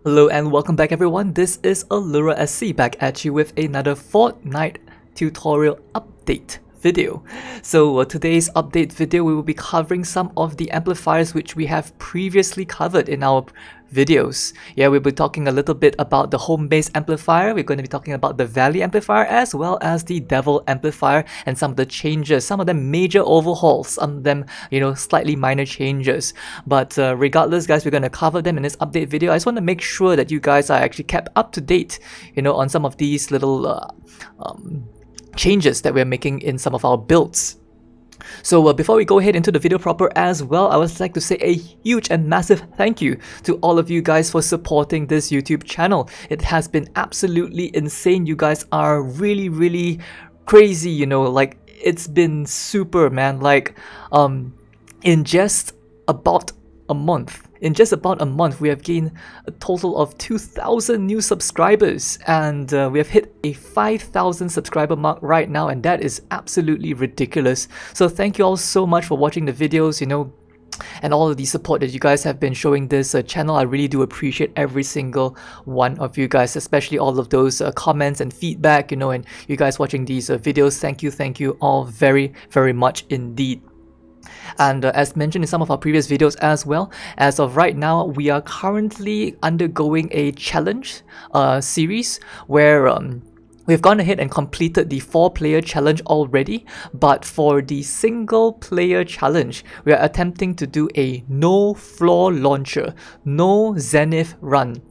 Hello and welcome back everyone, this is Allura SC back at you with another Fortnite tutorial update video. So today's update video we will be covering some of the amplifiers which we have previously covered in our videos. Yeah, we'll be talking a little bit about the home base amplifier, we're going to be talking about the valley amplifier as well as the devil amplifier and some of the changes, some of them major overhauls, some of them, slightly minor changes. But regardless guys, we're going to cover them in this update video. I just want to make sure that you guys are actually kept up to date, on some of these little changes that we're making in some of our builds. So before we go ahead into the video proper as well, I would like to say a huge and massive thank you to all of you guys for supporting this YouTube channel. It has been absolutely insane. You guys are really crazy, like it's been super, man. Like in just about a month, we have gained a total of 2,000 new subscribers, and we have hit a 5,000 subscriber mark right now, and that is absolutely ridiculous. So thank you all so much for watching the videos, and all of the support that you guys have been showing this channel. I really do appreciate every single one of you guys, especially all of those comments and feedback, and you guys watching these videos. Thank you all very much indeed. And as mentioned in some of our previous videos as well, as of right now, we are currently undergoing a challenge series where we've gone ahead and completed the 4-player challenge already, but for the single-player challenge, we are attempting to do a no floor launcher, no zenith run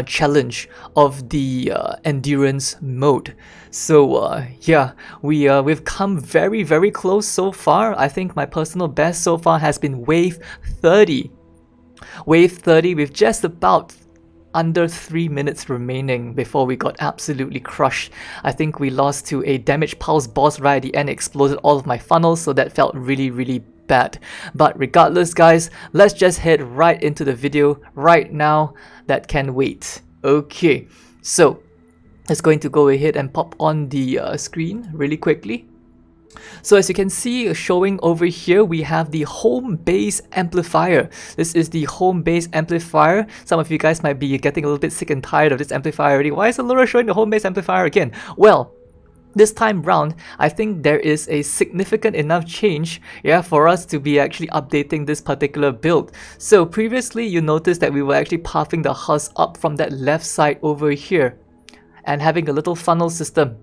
challenge of the endurance mode. So yeah, we've come very close so far. I think my personal best so far has been wave 30. Wave 30 with just about under 3 minutes remaining before we got absolutely crushed. I think we lost to a damage pulse boss right at the end, exploded all of my funnels, so that felt really bad. But regardless guys, let's just head right into the video right now. That can wait. Okay, so let's going to go ahead and pop on the screen really quickly. So as you can see showing over here, we have the home base amplifier. This is the home base amplifier. Some of you guys might be getting a little bit sick and tired of this amplifier already. Why is Allura showing the home base amplifier again? Well, this time round, I think there is a significant enough change, for us to be actually updating this particular build. So previously, you noticed that we were actually pathing the husk up from that left side over here and having a little funnel system.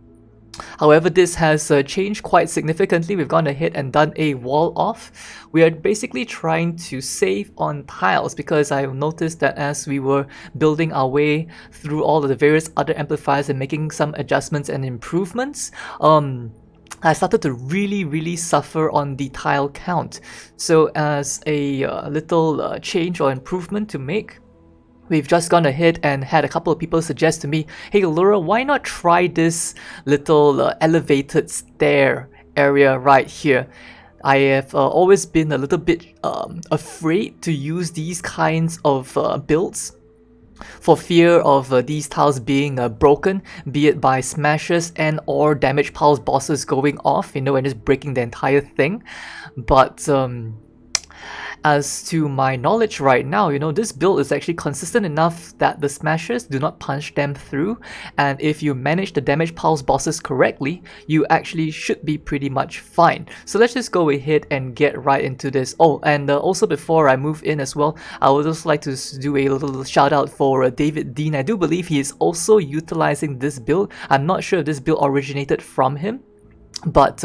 However, this has changed quite significantly. We've gone ahead and done a wall off. We are basically trying to save on tiles because I noticed that as we were building our way through all of the various other amplifiers and making some adjustments and improvements, I started to really suffer on the tile count. So as a little change or improvement to make, we've just gone ahead and had a couple of people suggest to me, hey Allura, why not try this little elevated stair area right here? I have always been a little bit afraid to use these kinds of builds for fear of these tiles being broken, be it by smashes and or damage pulse bosses going off, and just breaking the entire thing. But as to my knowledge right now, this build is actually consistent enough that the smashes do not punch them through, and if you manage the damage pulse bosses correctly, you actually should be pretty much fine. So let's just go ahead and get right into this. Oh, and also before I move in as well, I would also like to do a little shout out for David Dean. I do believe he is also utilizing this build. I'm not sure if this build originated from him, but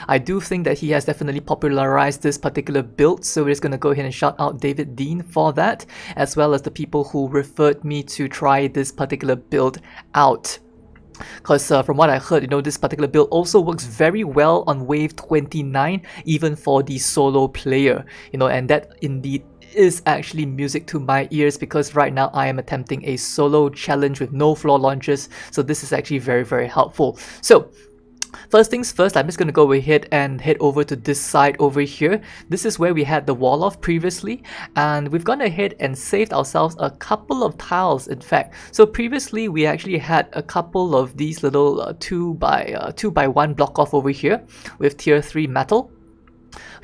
I do think that he has definitely popularized this particular build, so we're just going to go ahead and shout out David Dean for that, as well as the people who referred me to try this particular build out. Because from what I heard, this particular build also works very well on wave 29, even for the solo player, and that indeed is actually music to my ears, because right now I am attempting a solo challenge with no floor launches, so this is actually very helpful. So first things first, I'm just going to go ahead and head over to this side over here. This is where we had the wall off previously, and we've gone ahead and saved ourselves a couple of tiles, in fact. So previously we actually had a couple of these little 2 by 1 block off over here with tier 3 metal.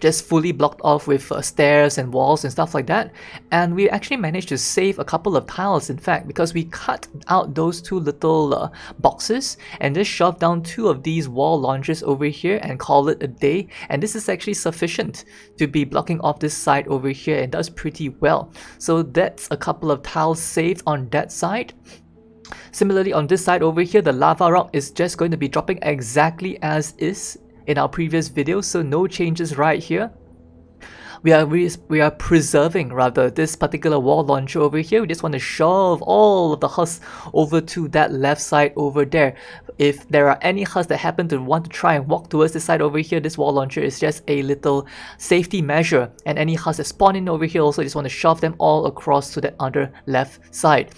just fully blocked off with stairs and walls and stuff like that. And we actually managed to save a couple of tiles, in fact, because we cut out those two little boxes and just shoved down two of these wall launchers over here and call it a day. And this is actually sufficient to be blocking off this side over here. It does pretty well. So that's a couple of tiles saved on that side. Similarly, on this side over here, the lava rock is just going to be dropping exactly as is in our previous video, so no changes right here. We are preserving rather this particular wall launcher over here. We just want to shove all of the husks over to that left side over there. If there are any husks that happen to want to try and walk towards this side over here, this wall launcher is just a little safety measure. And any husks that spawn in over here also just want to shove them all across to the other left side.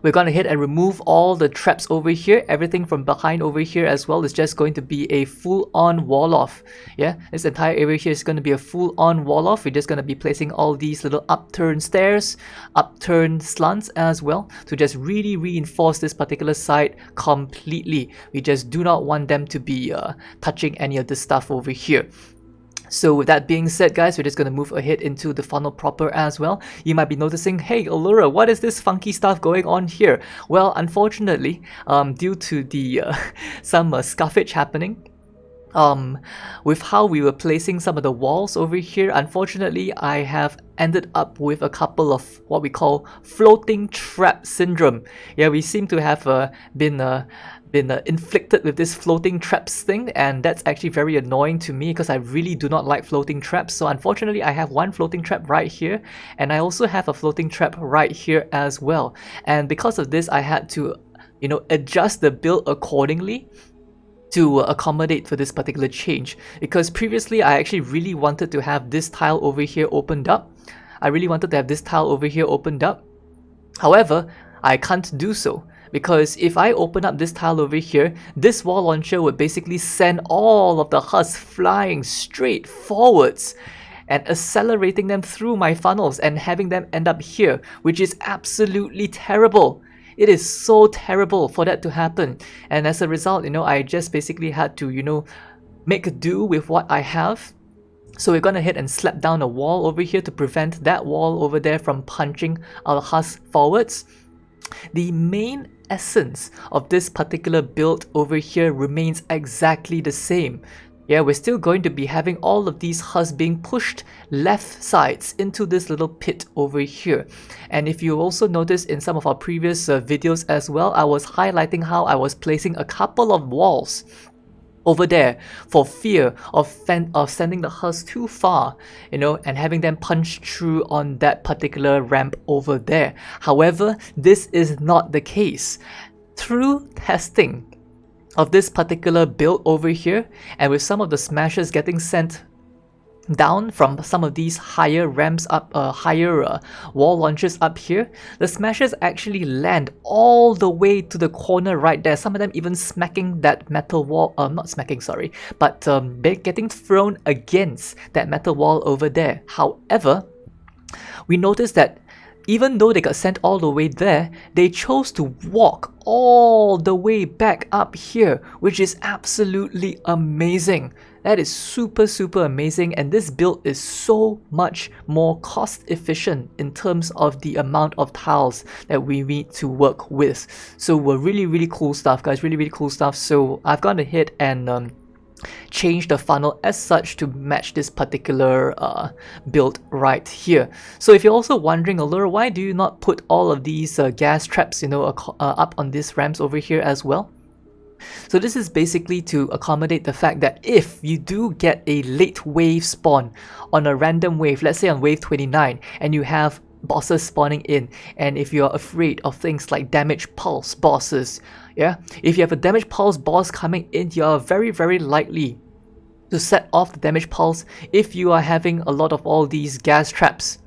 We're going to hit and remove all the traps over here. Everything from behind over here as well is just going to be a full-on wall-off. Yeah, this entire area here is going to be a full-on wall-off. We're just going to be placing all these little upturned stairs, upturned slants as well to just really reinforce this particular side completely. We just do not want them to be touching any of this stuff over here. So with that being said, guys, we're just going to move ahead into the funnel proper as well. You might be noticing, hey Allura, what is this funky stuff going on here? Well, unfortunately, due to the some scuffage happening, with how we were placing some of the walls over here, unfortunately I have ended up with a couple of what we call floating trap syndrome. Yeah, we seem to have been inflicted with this floating traps thing, and that's actually very annoying to me because I really do not like floating traps. So unfortunately I have one floating trap right here, and I also have a floating trap right here as well. And because of this, I had to, you know, adjust the build accordingly to accommodate for this particular change, because previously I actually really wanted to have this tile over here opened up. However, I can't do so, because if I open up this tile over here, this wall launcher would basically send all of the husks flying straight forwards and accelerating them through my funnels and having them end up here, which is absolutely terrible. It is so terrible for that to happen. And as a result, you know, I just basically had to, you know, make do with what I have. So we're gonna hit and slap down a wall over here to prevent that wall over there from punching our husks forwards. The main essence of this particular build over here remains exactly the same. Yeah, we're still going to be having all of these husks being pushed left sides into this little pit over here. And if you also notice in some of our previous videos as well, I was highlighting how I was placing a couple of walls over there for fear of sending the husks too far, you know, and having them punch through on that particular ramp over there. However, this is not the case. Through testing of this particular build over here, and with some of the smashes getting sent down from some of these higher ramps up, higher wall launchers up here, the smashes actually land all the way to the corner right there. Some of them even smacking that metal wall, not smacking, sorry, but getting thrown against that metal wall over there. However, we noticed that even though they got sent all the way there, they chose to walk all the way back up here, which is absolutely amazing. That is super amazing, and this build is so much more cost efficient in terms of the amount of tiles that we need to work with. So really cool stuff, guys, really cool stuff. So I've gone ahead and change the funnel as such to match this particular build right here. So if you're also wondering, Allura, why do you not put all of these gas traps, you know, up on these ramps over here as well? So this is basically to accommodate the fact that if you do get a late wave spawn on a random wave, let's say on wave 29, and you have bosses spawning in, and if you're afraid of things like damage pulse bosses, yeah, if you have a damage pulse boss coming in, you're very likely to set off the damage pulse if you are having a lot of all these gas traps,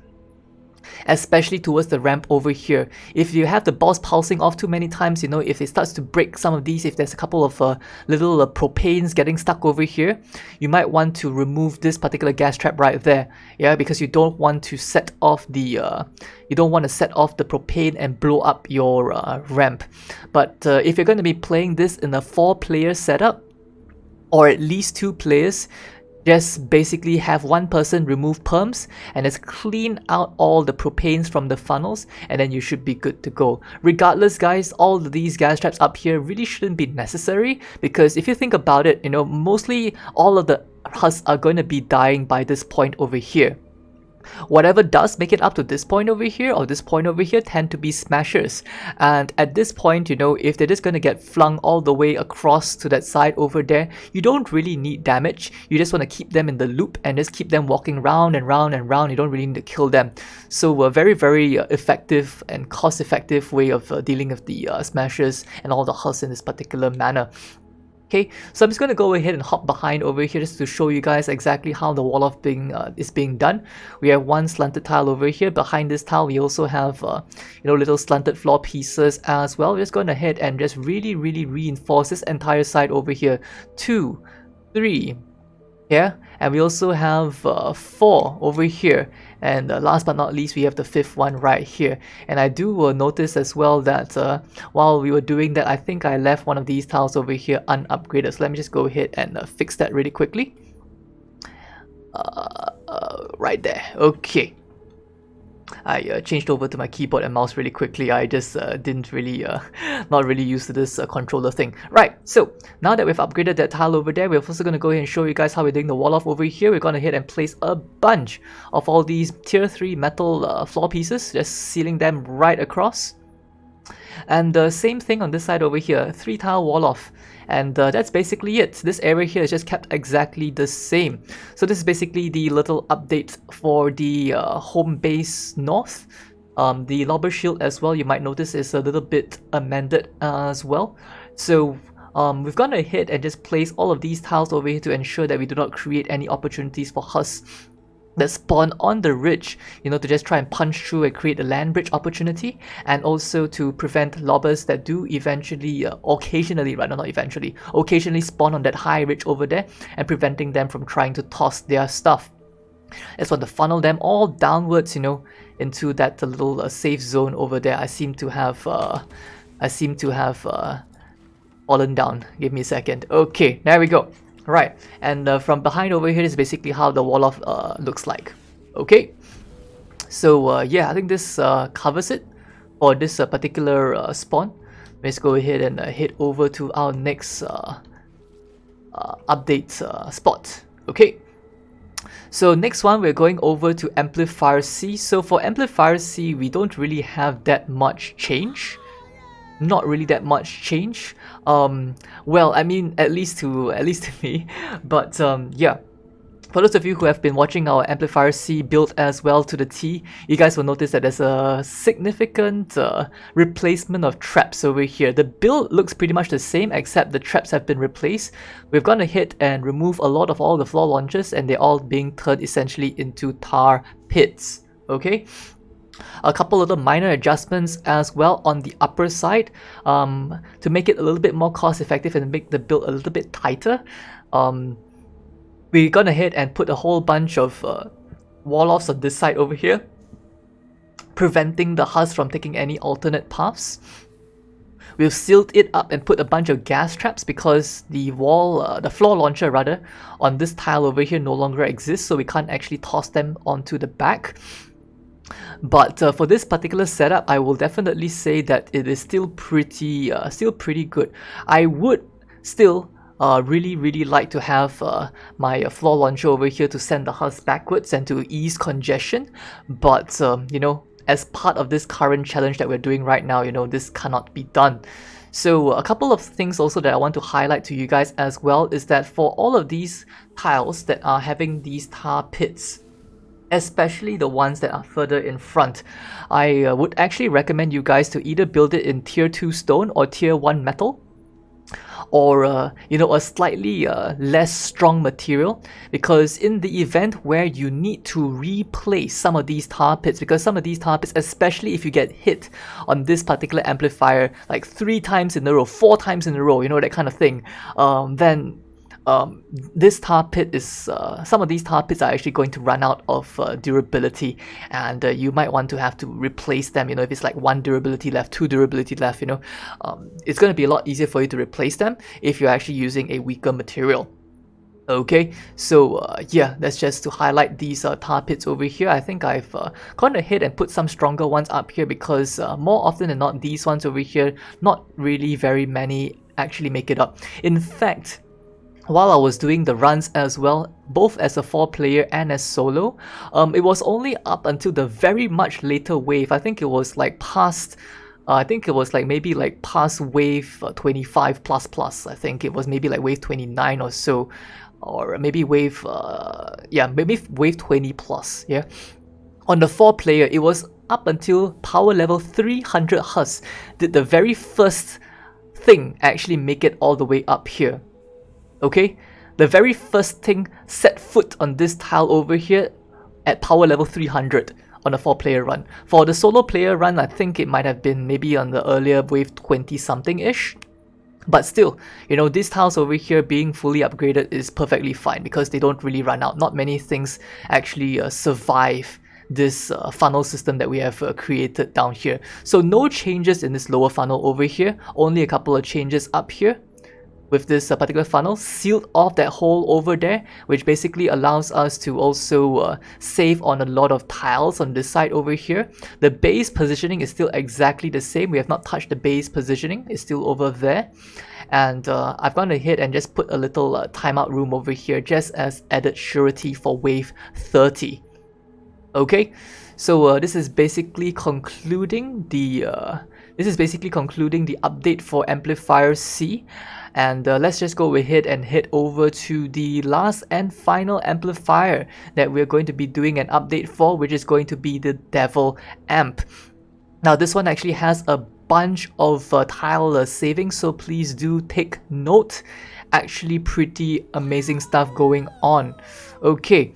especially towards the ramp over here. If you have the boss pulsing off too many times, you know, if it starts to break some of these, if there's a couple of little propanes getting stuck over here, you might want to remove this particular gas trap right there, yeah, because you don't want to set off the propane and blow up your ramp. But if you're going to be playing this in a 4-player setup, or at least 2 players, just basically have one person remove perms and just clean out all the propanes from the funnels, and then you should be good to go. Regardless, guys, all of these gas traps up here really shouldn't be necessary, because if you think about it, you know, mostly all of the husks are going to be dying by this point over here. Whatever does make it up to this point over here or this point over here tend to be smashers, and at this point, you know, if they're just going to get flung all the way across to that side over there, you don't really need damage. You just want to keep them in the loop and just keep them walking round and round and round. You don't really need to kill them. So a very effective and cost effective way of dealing with the smashers and all the husks in this particular manner. Okay, so I'm just going to go ahead and hop behind over here just to show you guys exactly how the wall of is being done. We have one slanted tile over here. Behind this tile, we also have you know, little slanted floor pieces as well. We're just going ahead and just really reinforce this entire side over here. 2, 3, yeah, and we also have 4 over here, and last but not least, we have the 5th one right here. And I do notice as well that while we were doing that, I think I left one of these tiles over here unupgraded. So let me just go ahead and fix that really quickly. Right there. Okay. I changed over to my keyboard and mouse really quickly. I just didn't really, not really used to this controller thing. Right, so now that we've upgraded that tile over there, we're also going to go ahead and show you guys how we're doing the wall off over here. We're going to hit and place a bunch of all these tier 3 metal floor pieces, just sealing them right across. And the same thing on this side over here, 3 tile wall off. And that's basically it. This area here is just kept exactly the same. So this is basically the little update for the home base north. The lobber shield as well, you might notice, is a little bit amended as well. So we've gone ahead and just place all of these tiles over here to ensure that we do not create any opportunities for husks that spawn on the ridge, you know, to just try and punch through and create a land bridge opportunity, and also to prevent lobbers that do eventually, occasionally spawn on that high ridge over there, and preventing them from trying to toss their stuff. It's want to funnel them all downwards, you know, into that little safe zone over there. I seem to have fallen down. Give me a second. Okay, there we go. Right, and from behind over here is basically how the wall off looks like. Okay, so yeah, I think this covers it for this particular spawn. Let's go ahead and head over to our next update spot. Okay, so next one, we're going over to Amplifier C. So for Amplifier C, we don't really have that much change. Not really that much change. Well, I mean, at least to me, but yeah, for those of you who have been watching our Amplifier C build as well to the T, you guys will notice that there's a significant replacement of traps over here. The build looks pretty much the same, except the traps have been replaced. We've gone ahead and remove a lot of all the floor launchers, and they're all being turned essentially into tar pits. Okay, a couple of the minor adjustments as well on the upper side to make it a little bit more cost effective and make the build a little bit tighter. We gone ahead and put a whole bunch of wall-offs on this side over here, preventing the husks from taking any alternate paths. We've sealed it up and put a bunch of gas traps because the floor launcher rather, on this tile over here no longer exists, so we can't actually toss them onto the back. But for this particular setup, I will definitely say that it is still pretty good. I would still really like to have my floor launcher over here to send the husks backwards and to ease congestion, but you know, as part of this current challenge that we're doing right now, you know, this cannot be done. So a couple of things also that I want to highlight to you guys as well is that for all of these tiles that are having these tar pits, especially the ones that are further in front, I would actually recommend you guys to either build it in tier 2 stone or tier 1 metal, or you know, a slightly less strong material, because in the event where you need to replace some of these tar pits, because some of these tar pits, especially if you get hit on this particular amplifier like 3 times in a row, 4 times in a row, you know, that kind of thing, then this tar pit is some of these tar pits are actually going to run out of durability, and you might want to have to replace them. You know, if it's like 1 durability left, 2 durability left, you know, it's going to be a lot easier for you to replace them if you're actually using a weaker material. Okay, so yeah, that's just to highlight these tar pits over here. I think I've gone ahead and put some stronger ones up here because more often than not, these ones over here, not really very many actually make it up. In fact, while I was doing the runs as well, both as a 4-player and as solo, it was only up until the very much later wave. I think it was like past maybe like past wave 25 plus. I think it was maybe like wave 29 or so, or maybe wave maybe wave 20 plus. Yeah, on the 4-player, it was up until power level 300 Hz did the very first thing actually make it all the way up here. Okay, the very first thing set foot on this tile over here at power level 300 on a 4-player run. For the solo player run, I think it might have been maybe on the earlier wave 20 something ish. But still, you know, these tiles over here being fully upgraded is perfectly fine because they don't really run out. Not many things actually survive this funnel system that we have created down here. So no changes in this lower funnel over here, only a couple of changes up here with this particular funnel, sealed off that hole over there, which basically allows us to also save on a lot of tiles on this side over here. The base positioning is still exactly the same. We have not touched the base positioning, it's still over there. And I've gone ahead and just put a little timeout room over here just as added surety for wave 30. Okay, so this is basically concluding the update for Amplifier C. And let's just go ahead and head over to the last and final amplifier that we're going to be doing an update for, which is going to be the Devil Amp. Now this one actually has a bunch of tile savings, so please do take note. Actually pretty amazing stuff going on. Okay,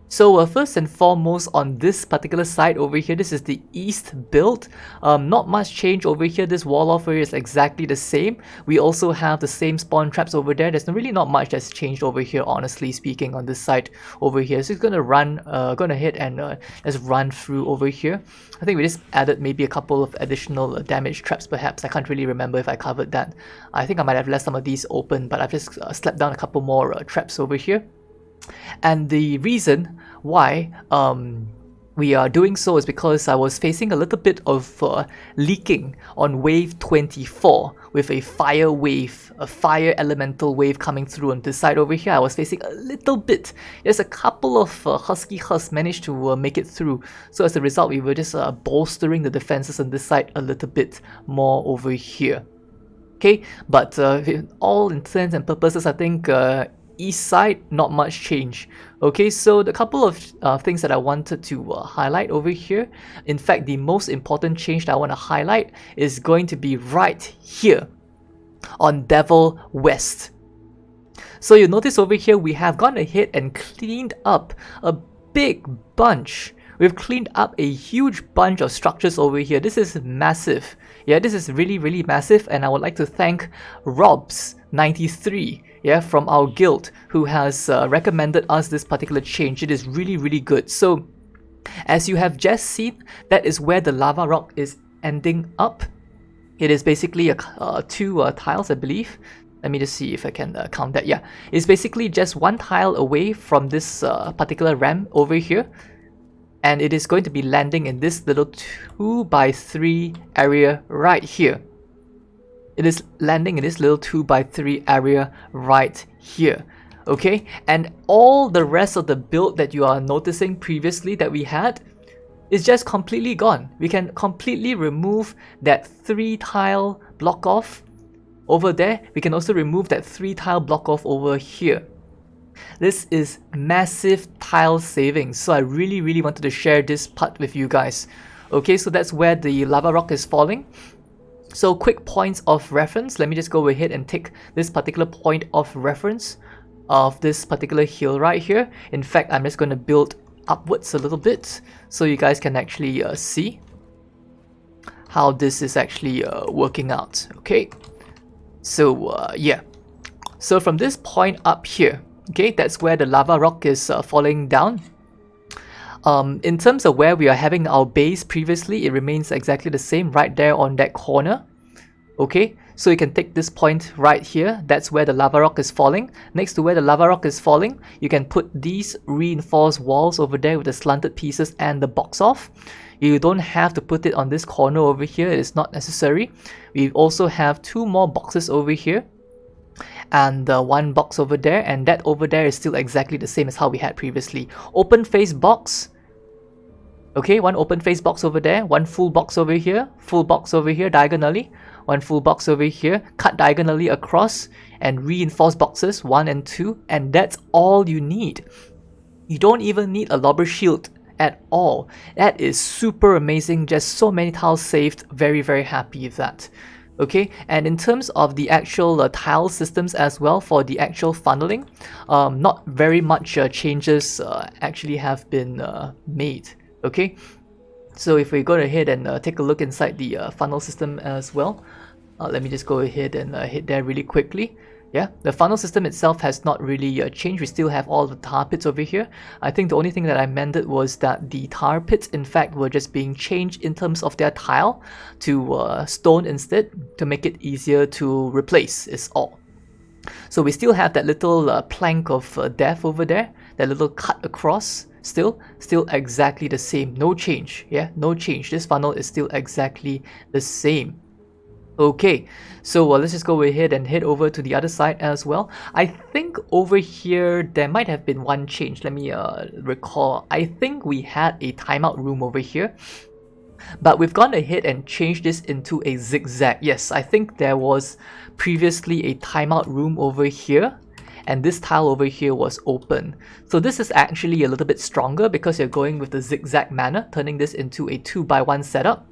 so first and foremost on this particular side over here, this is the east build. Not much change over here. This wall off here is exactly the same. We also have the same spawn traps over there. There's really not much that's changed over here, honestly speaking, on this side over here. So it's gonna run, gonna hit and just run through over here. I think we just added maybe a couple of additional damage traps perhaps. I can't really remember if I covered that. I think I might have left some of these open, but I've just slapped down a couple more traps over here. And the reason why we are doing so is because I was facing a little bit of leaking on wave 24 with a fire wave, a fire elemental wave coming through on this side over here. I was facing a little bit. There's a couple of husky husks managed to make it through. So as a result, we were just bolstering the defenses on this side a little bit more over here. Okay, but in all intents and purposes, I think east side, not much change. Okay, so the couple of things that I wanted to highlight over here, in fact the most important change that I want to highlight is going to be right here on Devil West. So you notice over here we have gone ahead and cleaned up a big bunch. We've cleaned up a huge bunch of structures over here. This is massive. Yeah, this is really massive, and I would like to thank Robs93, yeah, from our guild, who has recommended us this particular change. It is really good. So as you have just seen, that is where the lava rock is ending up. It is basically two tiles, I believe. Let me just see if I can count that. Yeah, it's basically just one tile away from this particular ramp over here. And it is going to be landing in this little 2x3 area right here. It is landing in this little 2x3 area right here. Okay, and all the rest of the build that you are noticing previously that we had is just completely gone. We can completely remove that 3 tile block off over there. We can also remove that 3 tile block off over here. This is massive tile savings, so I really wanted to share this part with you guys. Okay, so that's where the lava rock is falling. So quick points of reference. Let me just go ahead and take this particular point of reference of this particular hill right here. In fact, I'm just going to build upwards a little bit so you guys can actually see how this is actually working out. Okay, so yeah, so from this point up here, okay, that's where the lava rock is falling down. In terms of where we are having our base previously, it remains exactly the same right there on that corner. Okay, So you can take this point right here, that's where the lava rock is falling. Next to where the lava rock is falling, you can put these reinforced walls over there with the slanted pieces and the box off. You don't have to put it on this corner over here, it is not necessary. We also have 2 more boxes over here and 1 box over there, and that over there is still exactly the same as how we had previously. Open face box. Okay, 1 open face box over there, 1 full box over here, full box over here diagonally, 1 full box over here, cut diagonally across, and reinforced boxes 1 and 2, and that's all you need. You don't even need a lobber shield at all. That is super amazing, just so many tiles saved, very happy with that. Okay, and in terms of the actual tile systems as well for the actual funneling, not very much changes actually have been made. Okay, so if we go ahead and take a look inside the funnel system as well, let me just go ahead and hit there really quickly. Yeah, the funnel system itself has not really changed. We still have all the tar pits over here. I think the only thing that I mended was that the tar pits in fact were just being changed in terms of their tile to stone instead, to make it easier to replace is all. So we still have that little plank of death over there, that little cut across. Still exactly the same, no change. Yeah, no change. This funnel is still exactly the same. Okay, so let's just go ahead and head over to the other side as well. I think over here there might have been 1 change. Let me recall. I think we had a timeout room over here, but we've gone ahead and changed this into a zigzag. Yes, I think there was previously a timeout room over here, and this tile over here was open. So this is actually a little bit stronger because you're going with the zigzag manner, turning this into a 2x1 setup,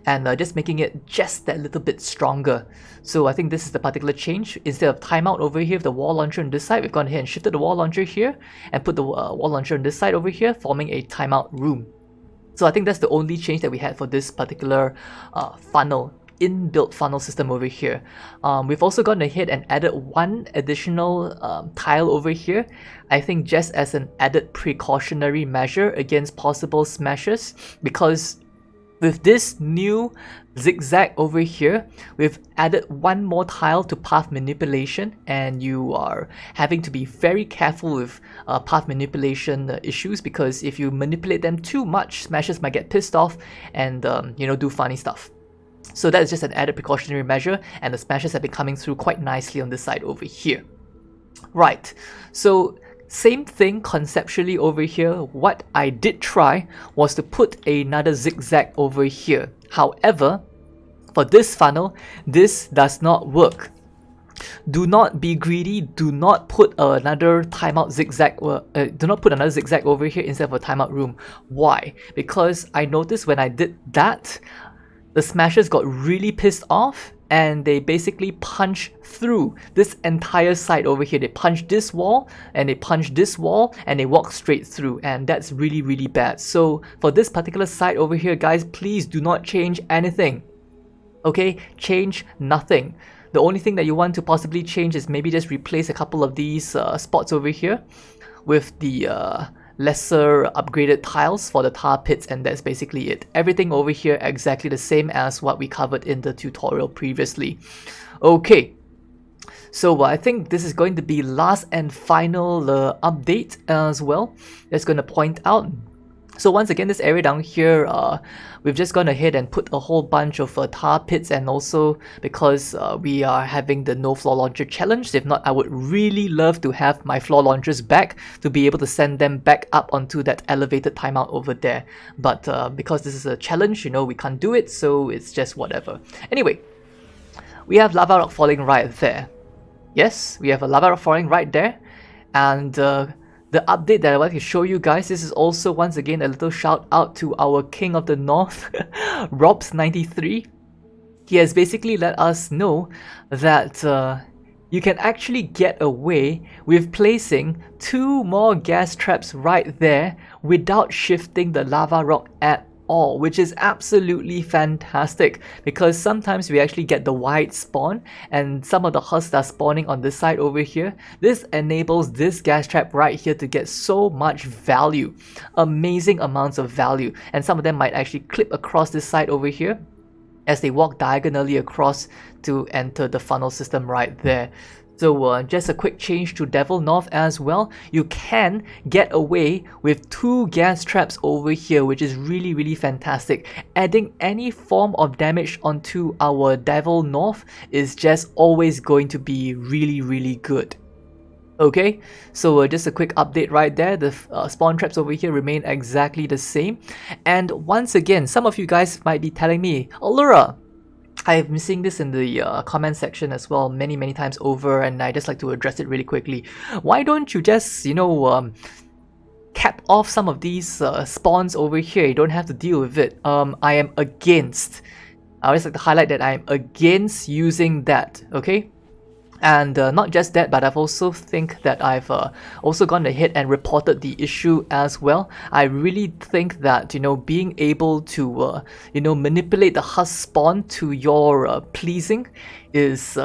and just making it just that little bit stronger. So I think this is the particular change. Instead of timeout over here with the wall launcher on this side, we've gone ahead and shifted the wall launcher here and put the wall launcher on this side over here, forming a timeout room. So I think that's the only change that we had for this particular funnel, inbuilt funnel system over here. We've also gone ahead and added 1 additional tile over here, I think just as an added precautionary measure against possible smashes, because with this new zigzag over here, we've added 1 more tile to path manipulation, and you are having to be very careful with path manipulation issues, because if you manipulate them too much, smashers might get pissed off and you know, do funny stuff. So that is just an added precautionary measure, and the smashes have been coming through quite nicely on this side over here. Right, so same thing conceptually over here. What I did try was to put another zigzag over here. However, for this funnel, this does not work. Do not be greedy. Do not put another timeout zigzag. Do not put another zigzag over here instead of a timeout room. Why? Because I noticed when I did that, the smashers got really pissed off and they basically punch through this entire side over here. They punch this wall and they punch this wall and they walk straight through, and that's really bad. So for this particular side over here, guys, please do not change anything. Okay, change nothing. The only thing that you want to possibly change is maybe just replace a couple of these spots over here with the lesser upgraded tiles for the tar pits, and that's basically it. Everything over here exactly the same as what we covered in the tutorial previously. Okay, so I think this is going to be last and final update as well. That's going to point out. So once again, this area down here, we've just gone ahead and put a whole bunch of tar pits, and also because we are having the no floor launcher challenge. If not, I would really love to have my floor launchers back to be able to send them back up onto that elevated timeout over there. But because this is a challenge, you know, we can't do it, so it's just whatever. Anyway, we have lava rock falling right there. Yes, we have a lava rock falling right there, and the update that I want to show you guys, this is also once again a little shout out to our King of the North, Robs93. He has basically let us know that you can actually get away with placing 2 more gas traps right there without shifting the lava rock at all, which is absolutely fantastic, because sometimes we actually get the wide spawn and some of the husks are spawning on this side over here. This enables this gas trap right here to get so much value, amazing amounts of value, and some of them might actually clip across this side over here. as they walk diagonally across to enter the funnel system right there. So just a quick change to Devil North as well. You can get away with 2 gas traps over here, which is really fantastic. Adding any form of damage onto our Devil North is just always going to be really good. Okay, so just a quick update right there. The spawn traps over here remain exactly the same. And once again, some of you guys might be telling me, Allura, I've been seeing this in the comment section as well many times over, and I just like to address it really quickly. Why don't you just, you know, cap off some of these spawns over here? You don't have to deal with it. I am against. I always like to highlight that I am against using that, okay? And not just that, but I've also think that I've also gone ahead and reported the issue as well. I really think that, you know, being able to, you know, manipulate the husk spawn to your pleasing is,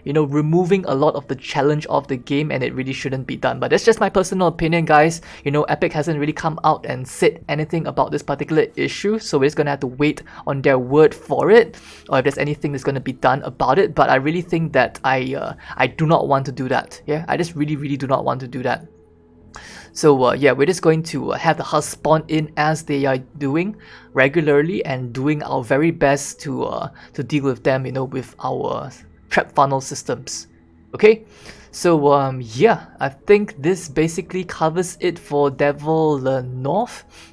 you know, removing a lot of the challenge of the game, and it really shouldn't be done. But that's just my personal opinion, guys. You know, Epic hasn't really come out and said anything about this particular issue, so we're just gonna have to wait on their word for it, or if there's anything that's gonna be done about it. But I really think that I do not want to do that. Yeah, I just really do not want to do that. So yeah, we're just going to have the husk spawn in as they are doing regularly, and doing our very best to deal with them, you know, with our trap funnel systems. Okay, so yeah, I think this basically covers it for Devil North.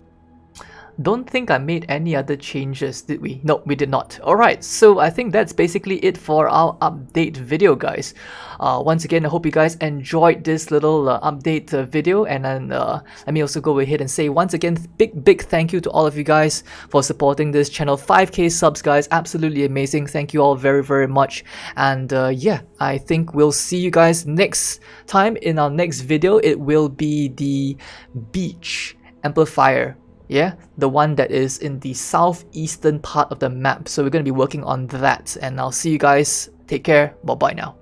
Don't think I made any other changes, did we? No, we did not. Alright, so I think that's basically it for our update video, guys. Once again, I hope you guys enjoyed this little update video, and then let me also go ahead and say once again, big thank you to all of you guys for supporting this channel. 5k subs, guys, absolutely amazing. Thank you all very much. And yeah, I think we'll see you guys next time in our next video. It will be the beach amplifier. Yeah, the one that is in the southeastern part of the map. So we're going to be working on that, and I'll see you guys. Take care. Bye bye now.